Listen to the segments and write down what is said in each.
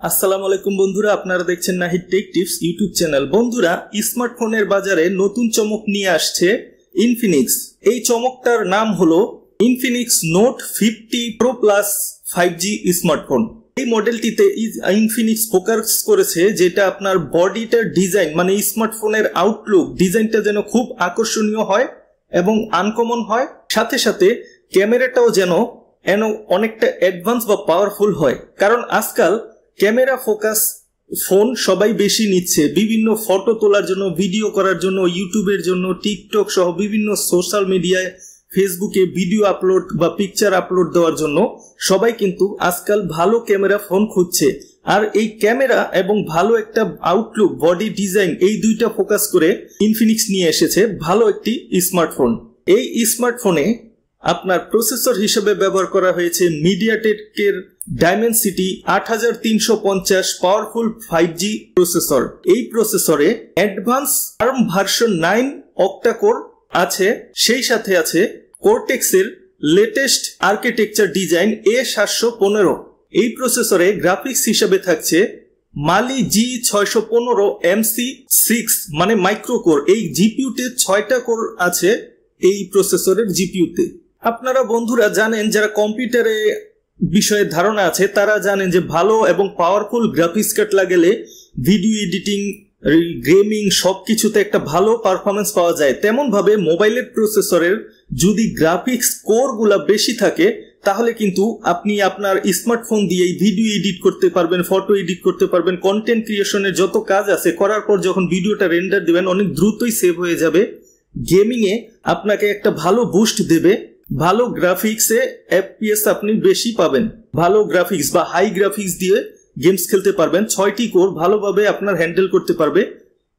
আসসালামু আলাইকুম বন্ধুরা, আপনারা দেখছেন Nahid take tips YouTube channel. বন্ধুরা, স্মার্টফোনের বাজারে নতুন চমক নিয়ে আসছে ইনফিনিক্স। এই চমকটার নাম হলো Infinix note 50 pro plus 5G smartphone. এই মডেলটিতে ইনফিনিক্স ফোকাস করেছে যেটা আপনার বডিটার ডিজাইন, মানে স্মার্টফোনের আউটলুক ডিজাইনটা যেন খুব আকর্ষণীয় হয় এবং আনকমন হয়, সাথে সাথে ক্যামেরাটাও যেন অনেকটা অ্যাডভান্স বা পাওয়ারফুল হয়। কারণ আজকাল ক্যামেরা ফোকাস ফোন সবাই বেশি নিচ্ছে বিভিন্ন ফটো তোলার জন্য, ভিডিও করার জন্য, ইউটিউবের জন্য, টিকটক সহ বিভিন্ন সোশ্যাল মিডিয়ায়, ফেসবুকে ভিডিও আপলোড বা পিকচার আপলোড দেওয়ার জন্য সবাই কিন্তু আজকাল ভালো ক্যামেরা ফোন খুঁজছে। আর এই ক্যামেরা এবং ভালো একটা আউটলুক, বডি ডিজাইন, এই দুইটা ফোকাস করে ইনফিনিক্স নিয়ে এসেছে ভালো একটি স্মার্টফোন। এই স্মার্টফোনে আপনার প্রসেসর হিসেবে ব্যবহার করা হয়েছে মিডিয়াটেকের ডাইমেনসিটি 8350 পাওয়ারফুল 5G প্রসেসর। এই প্রসেসরে advance arm version 9 octa core আছে, সেই সাথে আছে কর্টেক্সের লেটেস্ট আর্কিটেকচার ডিজাইন A715। এই প্রসেসরে গ্রাফিক্স হিসেবে থাকছে মালি G615 MC6 মানে মাইক্রো কোর। এই জিপিইউতে 6টা কোর আছে এই প্রসেসরের জিপিইউতে। আপনারা বন্ধুরা জানেন, যারা কম্পিউটারে বিষয়ে ধারণা আছে তারা জানেন যে ভালো এবং পাওয়ারফুল গ্রাফিক্স কার্ড লাগালে ভিডিও এডিটিং, গেমিং সবকিছুতে একটা ভালো পারফরমেন্স পাওয়া যায়। তেমন ভাবে মোবাইলের প্রসেসরের যদি গ্রাফিক্স কোর গুলা বেশি থাকে তাহলে কিন্তু আপনি আপনার স্মার্টফোন দিয়ে ভিডিও এডিট করতে পারবেন, ফটো এডিট করতে পারবেন, কন্টেন্ট ক্রিয়েশনের যত কাজ আছে করার পর যখন ভিডিওটা রেন্ডার দিবেন অনেক দ্রুতই সেভ হয়ে যাবে। গেমিং এ আপনাকে একটা ভালো বুস্ট দেবে। ভালো গ্রাফিক্সে এফপিএস আপনি বেশি পাবেন। ভালো গ্রাফিক্স বা হাই গ্রাফিক্স দিয়ে গেমস খেলতে পারবেন। 6টি কোর ভালোভাবে আপনার হ্যান্ডেল করতে পারবে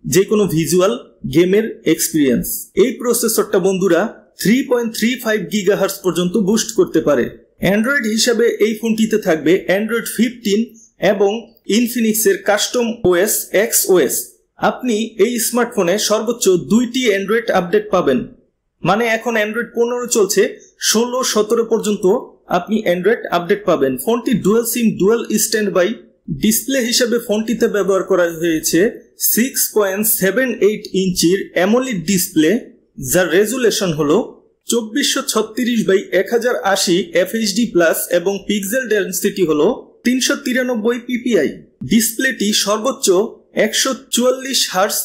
যে কোনো ভিজুয়াল গেমের এক্সপিরিয়েন্স। এই প্রসেসরটা বন্ধুরা 3.35 গিগাহার্টজ পর্যন্ত বুস্ট করতে পারে। অ্যান্ড্রয়েড হিসাবে এই ফোনটিতে থাকবে অ্যান্ড্রয়েড 15 এবং ইনফিনিক্সের কাস্টম ওএস XOS। আপনি এই স্মার্টফোনে সর্বোচ্চ 2টি অ্যান্ড্রয়েড আপডেট পাবেন। মানে এখন অ্যান্ড্রয়েড 15 চলছে, 16-17 পর্যন্ত আপনি অ্যান্ড্রয়েড আপডেট পাবেন। ফোনটি dual sim dual standby. Display হিসেবে ফোনটিতে ব্যবহার করা হয়েছে 6.78 ইঞ্চির অ্যামোলেড ডিসপ্লে, যার রেজুলেশন হলো 2436x1080 FHD+ এবং পিক্সেল ডেনসিটি হলো 393 ppi। ডিসপ্লেটি সর্বোচ্চ 144 হার্টজ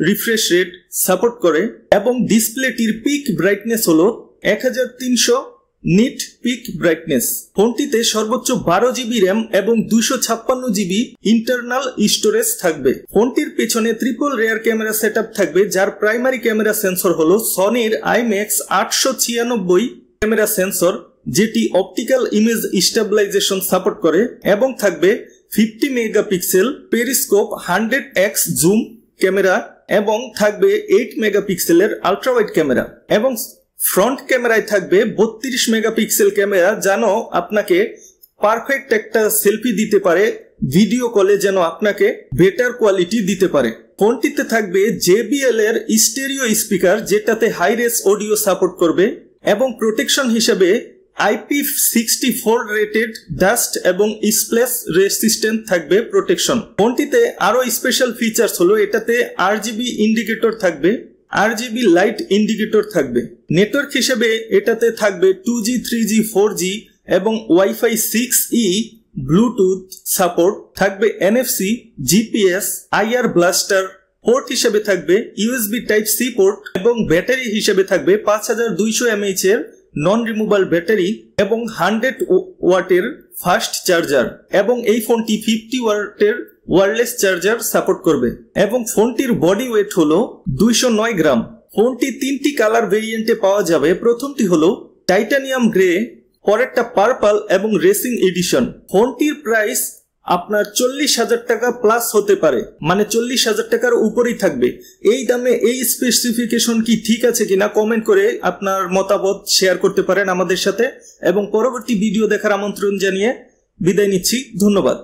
রিফ্রেশ রেট সাপোর্ট করে এবং ডিসপ্লেটির পিক ব্রাইটনেস হলো 1300 নিট পিক ব্রাইটনেস। ফোনটিতে সর্বোচ্চ 12 জিবি র্যাম এবং 256 জিবি ইন্টারনাল স্টোরেজ থাকবে। ফোনটির পেছনে ট্রিপল রেয়ার ক্যামেরা সেটআপ থাকবে, যার প্রাইমারি ক্যামেরা সেন্সর হলো সনির IMAX 896 ক্যামেরা সেন্সর, যেটি অপটিক্যাল ইমেজ স্টেবিলাইজেশন সাপোর্ট করে, এবং থাকবে 50 megapixel periscope 100x zoom camera এবং থাকবে 8 মেগাপিক্সেলের আলট্রা ওয়াইড ক্যামেরা, এবং ফ্রন্ট ক্যামেরায় থাকবে 32 মেগাপিক্সেল ক্যামেরা, যেন আপনাকে পারফেক্ট একটা সেলফি দিতে পারে, ভিডিও কলে যেন আপনাকে বেটার কোয়ালিটি দিতে পারে। ফোনটিতে থাকবে JBL এর স্টেরিও স্পিকার, যেটাতে হাই রেস অডিও সাপোর্ট করবে, এবং প্রোটেকশন হিসেবে IP64 রেটেড ডাস্ট এবং স্প্ল্যাশ রেসিস্ট্যান্ট থাকবে প্রোটেকশন। ফোনটিতে আরো স্পেশাল ফিচার্স হলো এটাতে RGB ইন্ডিকেটর থাকবে, RGB লাইট ইন্ডিকেটর থাকবে। নেটওয়ার্ক হিসেবে এটাতে থাকবে 2G 3G 4G এবং Wi-Fi 6E, ব্লুটুথ সাপোর্ট থাকবে, NFC, GPS, IR blaster. Port হিসেবে থাকবে USB Type-C পোর্ট এবং ব্যাটারি হিসেবে থাকবে 5200 mAh এর নন রিমুভাল ব্যাটারি এবং 100 ওয়াটের ফাস্ট চার্জার, এবং এই ফোনটি 50 ওয়াটের ওয়্যারলেস চার্জার সাপোর্ট করবে, এবং ফোনটির বডি ওয়েট হলো 209 গ্রাম। ফোনটি 3টি কালার ভেরিয়েন্টে পাওয়া যাবে। প্রথমটি হলো টাইটানিয়াম গ্রে, পরেরটা পার্পল এবং রেসিং এডিশন। ফোনটির প্রাইস আপনার 40,000 টাকা প্লাস হতে পারে, মানে 40,000 টাকার উপরেই থাকবে। এই দামে এই স্পেসিফিকেশন কি ঠিক আছে কিনা কমেন্ট করে আপনার মতামত শেয়ার করতে পারেন আমাদের সাথে, এবং পরবর্তী ভিডিও দেখার আমন্ত্রণ জানিয়ে বিদায় নিচ্ছি। ধন্যবাদ।